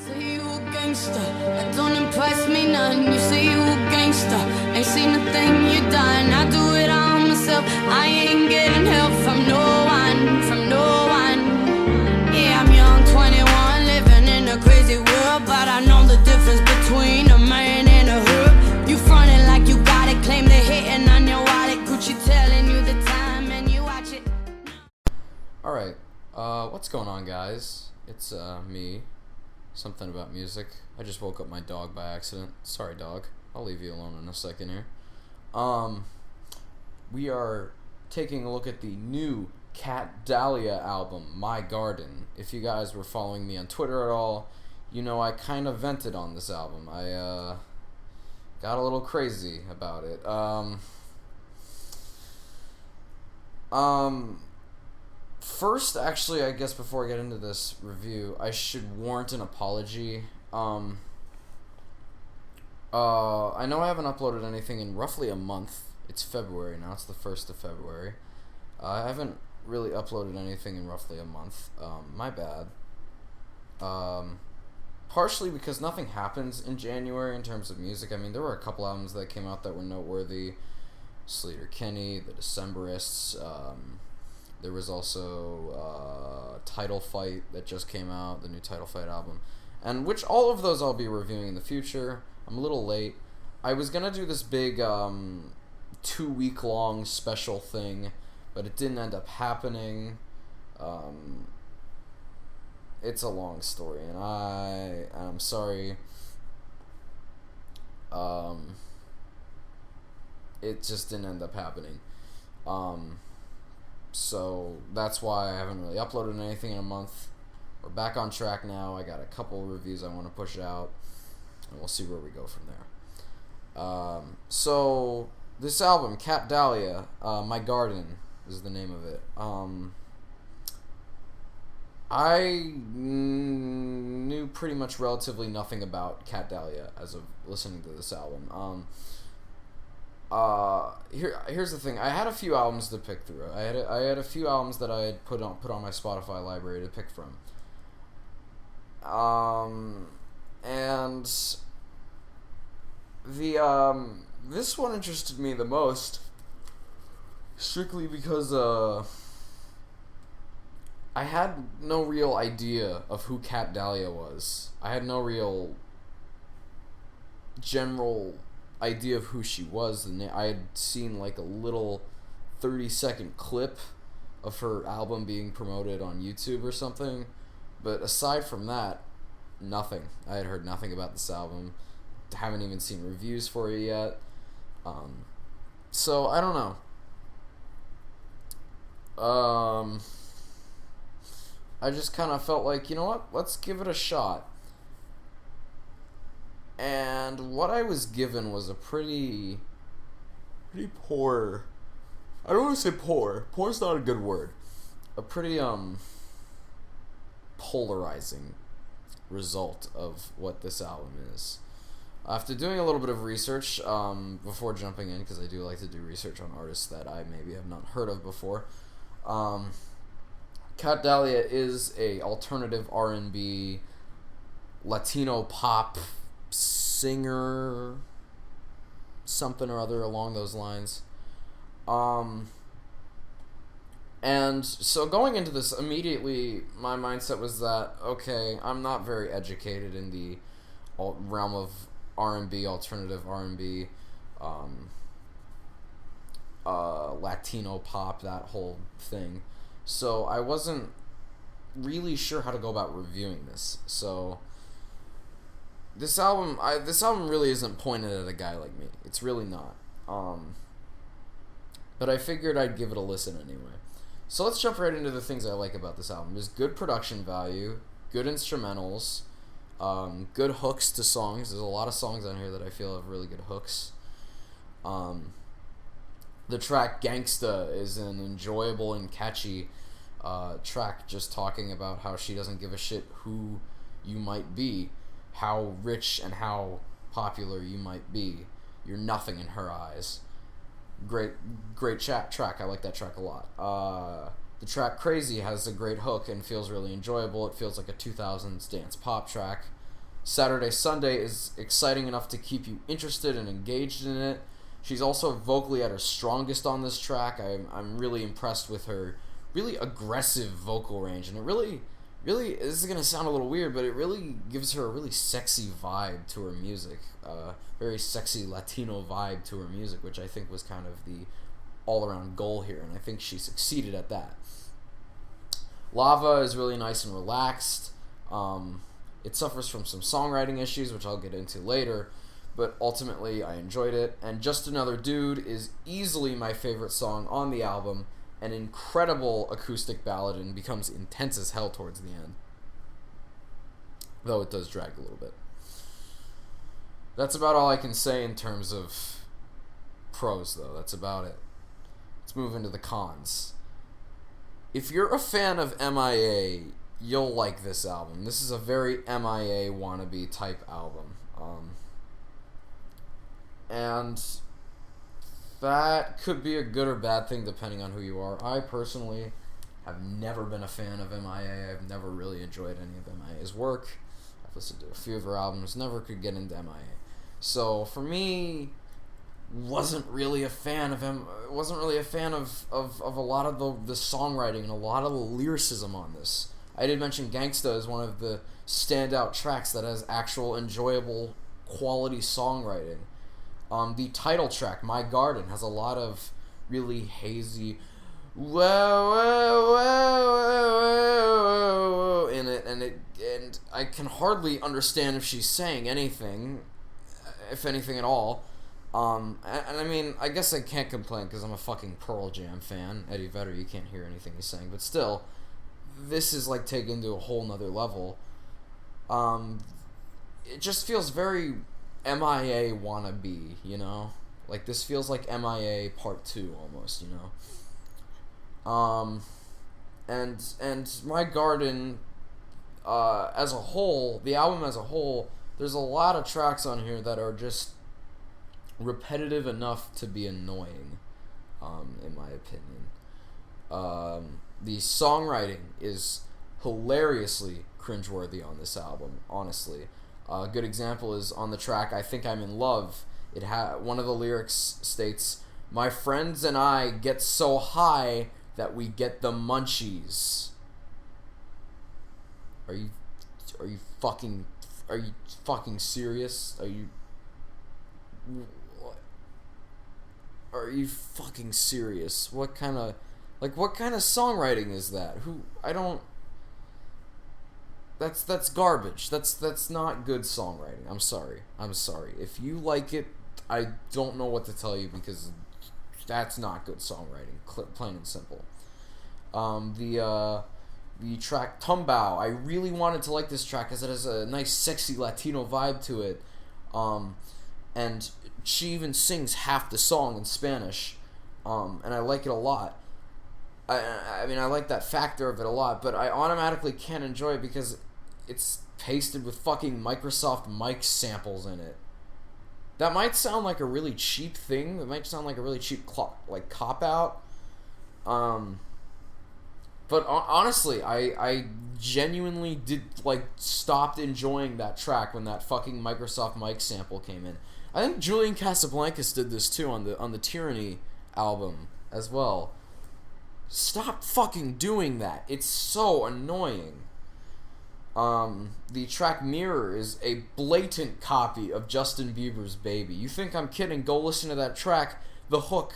Say you a gangster, that don't impress me none. You say you a gangster, ain't seen a thing you done. I do it all myself, I ain't getting help from no one, from no one. Yeah, I'm young, 21, living in a crazy world, but I know the difference between a man and a hood. You frontin' like you got it, claim they're hitting on your wallet. Gucci telling you the time and you watch it. Alright, what's going on, guys? It's me, Something About Music. I just woke up my dog by accident. Sorry, dog. I'll leave you alone in a second here. We are taking a look at the new Dahlia album, My Garden. If you guys were following me on Twitter at all, you know I kind of vented on this album. I got a little crazy about it. First, actually, I guess before I get into this review, I should warrant an apology. I know I haven't uploaded anything in roughly a month. It's February now. It's the 1st of February. I haven't really uploaded anything in roughly a month. My bad. Partially because nothing happens in January in terms of music. I mean, there were a couple albums that came out that were noteworthy. Sleater Kinney, The Decemberists. There was also Title Fight that just came out, the new Title Fight album, and which all of those I'll be reviewing in the future. I'm a little late. I was gonna do this big 2-week-long special thing, but it didn't end up happening. It's a long story, and I'm sorry. It just didn't end up happening. So that's why I haven't really uploaded anything in a month. We're back on track now. I got a couple of reviews I want to push out, and we'll see where we go from there. So this album, Dahlia, My Garden is the name of it. I knew pretty much relatively nothing about Dahlia as of listening to this album. Here's the thing. I had a few albums to pick through. I had a few albums that I had put on my Spotify library to pick from. And this one interested me the most, strictly because I had no real idea of who Dahlia was. I had no real general idea of who she was. I had seen like a little 30-second clip of her album being promoted on YouTube or something, but aside from that, nothing. I had heard nothing about this album. Haven't even seen reviews for it yet. So I don't know. I just kind of felt like, you know what? Let's give it a shot. And what I was given was a pretty poor. I don't want to say poor. Poor is not a good word. A pretty polarizing result of what this album is. After doing a little bit of research before jumping in, because I do like to do research on artists that I maybe have not heard of before. Dahlia is a alternative R&B, Latino pop singer, something or other along those lines. And so going into this, immediately my mindset was that, okay, I'm not very educated in the realm of R&B, alternative R&B, Latino pop, that whole thing. So I wasn't really sure how to go about reviewing this. So this album really isn't pointed at a guy like me. It's really not. But I figured I'd give it a listen anyway. So let's jump right into the things I like about this album. There's good production value, good instrumentals, good hooks to songs. There's a lot of songs on here that I feel have really good hooks. The track Gangsta is an enjoyable and catchy track, just talking about how she doesn't give a shit who you might be, how rich and how popular you might be. You're nothing in her eyes. Great track. I like that track a lot. The track Crazy has a great hook and feels really enjoyable. It feels like a 2000s dance pop track. Saturday Sunday is exciting enough to keep you interested and engaged in it. She's also vocally at her strongest on this track. I'm really impressed with her really aggressive vocal range, and it really, this is going to sound a little weird, but it really gives her a really sexy vibe to her music. Very sexy Latino vibe to her music, which I think was kind of the all-around goal here, and I think she succeeded at that. Lava is really nice and relaxed. It suffers from some songwriting issues, which I'll get into later, but ultimately I enjoyed it. And Just Another Dude is easily my favorite song on the album, an incredible acoustic ballad, and becomes intense as hell towards the end, though it does drag a little bit. That's about all I can say in terms of pros, though. That's about it. Let's move into the cons. If you're a fan of M.I.A., you'll like this album. This is a very M.I.A. wannabe type album. And that could be a good or bad thing depending on who you are. I personally have never been a fan of M.I.A. I've never really enjoyed any of M.I.A.'s work. I've listened to a few of her albums, never could get into M.I.A. So for me, wasn't really a fan of a lot of the songwriting and a lot of the lyricism on this. I did mention Gangsta is one of the standout tracks that has actual enjoyable quality songwriting. The title track, My Garden, has a lot of really hazy whoa in it, and I can hardly understand if she's saying anything, if anything at all. And I mean, I guess I can't complain because I'm a fucking Pearl Jam fan. Eddie Vedder, you can't hear anything he's saying, but still, this is like taken to a whole nother level. It just feels very M.I.A. wannabe, you know? Like, this feels like M.I.A. Part 2 almost, you know? And My Garden, as a whole, the album as a whole, there's a lot of tracks on here that are just repetitive enough to be annoying, in my opinion. The songwriting is hilariously cringeworthy on this album, honestly. A good example is on the track I Think I'm in Love. One of the lyrics states, "My friends and I get so high that we get the munchies." Are you fucking serious? Are you fucking serious? What kind of songwriting is that? That's garbage. That's not good songwriting. I'm sorry. If you like it, I don't know what to tell you because that's not good songwriting. Plain and simple. The track Tumbao, I really wanted to like this track because it has a nice, sexy Latino vibe to it. And she even sings half the song in Spanish. And I like it a lot. I mean, I like that factor of it a lot, but I automatically can't enjoy it because it's pasted with fucking Microsoft mic samples in it. That might sound like a really cheap thing. It might sound like a really cheap cop-out. But honestly, I genuinely stopped enjoying that track when that fucking Microsoft mic sample came in. I think Julian Casablancas did this too on the Tyranny album as well. Stop fucking doing that. It's so annoying. The track Mirror is a blatant copy of Justin Bieber's Baby. You think I'm kidding? Go listen to that track. The hook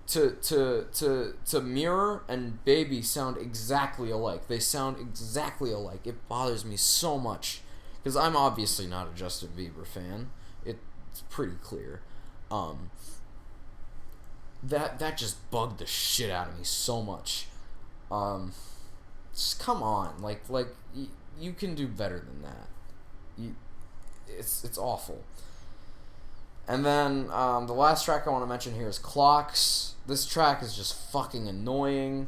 to Mirror and Baby sound exactly alike. They sound exactly alike. It bothers me so much because I'm obviously not a Justin Bieber fan. It's pretty clear. That just bugged the shit out of me so much. Just come on, you can do better than that. It's awful. And then the last track I want to mention here is Clocks. This track is just fucking annoying.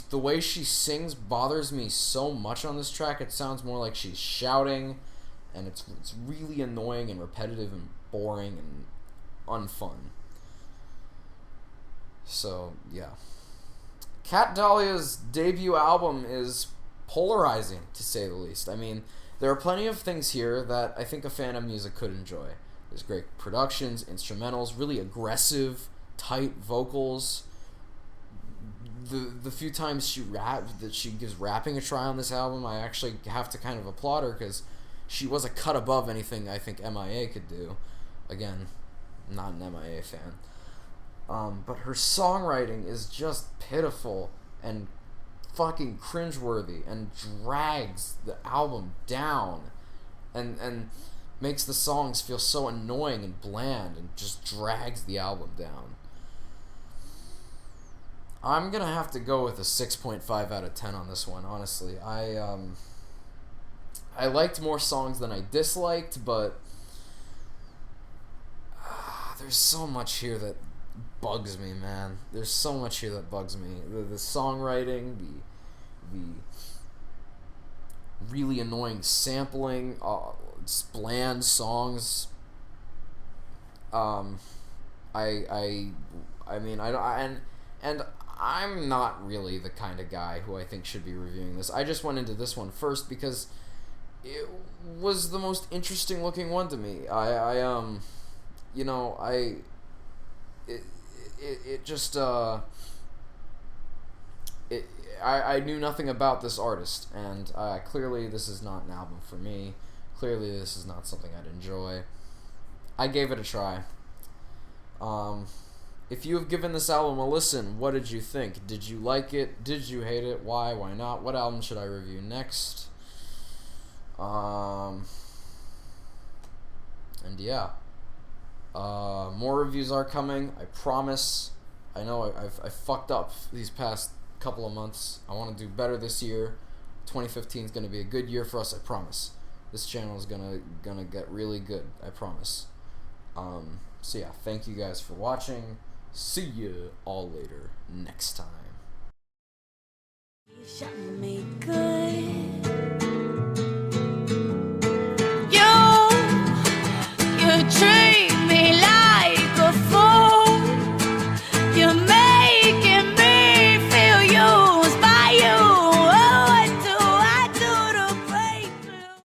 The way she sings bothers me so much on this track. It sounds more like she's shouting, and it's really annoying and repetitive and boring and unfun. So, yeah. Cat Dahlia's debut album is polarizing, to say the least. I mean, There are plenty of things here that I think a fan of music could enjoy. There's great productions, instrumentals, really aggressive, tight vocals. The few times she gives rapping a try on this album, I actually have to kind of applaud her, because she was a cut above anything I think M.I.A. could do. Again, not an M.I.A. fan. But her songwriting is just pitiful and fucking cringeworthy, and drags the album down, and makes the songs feel so annoying and bland, and just drags the album down. I'm gonna have to go with a 6.5 out of 10 on this one, honestly. I liked more songs than I disliked, but there's so much here that bugs me, man. There's so much here that bugs me. The songwriting, the really annoying sampling, bland songs. And I'm not really the kind of guy who I think should be reviewing this. I just went into this one first because it was the most interesting looking one to me. I knew nothing about this artist, and clearly this is not an album for me. Clearly this is not something I'd enjoy. I gave it a try. If you have given this album a listen, what did you think? Did you like it? Did you hate it? Why? Why not? What album should I review next? And yeah. More reviews are coming, I promise. I know I've fucked up these past couple of months. I want to do better this year. 2015 is going to be a good year for us, I promise. This channel is gonna get really good, I promise. So yeah, thank you guys for watching. See you all later next time.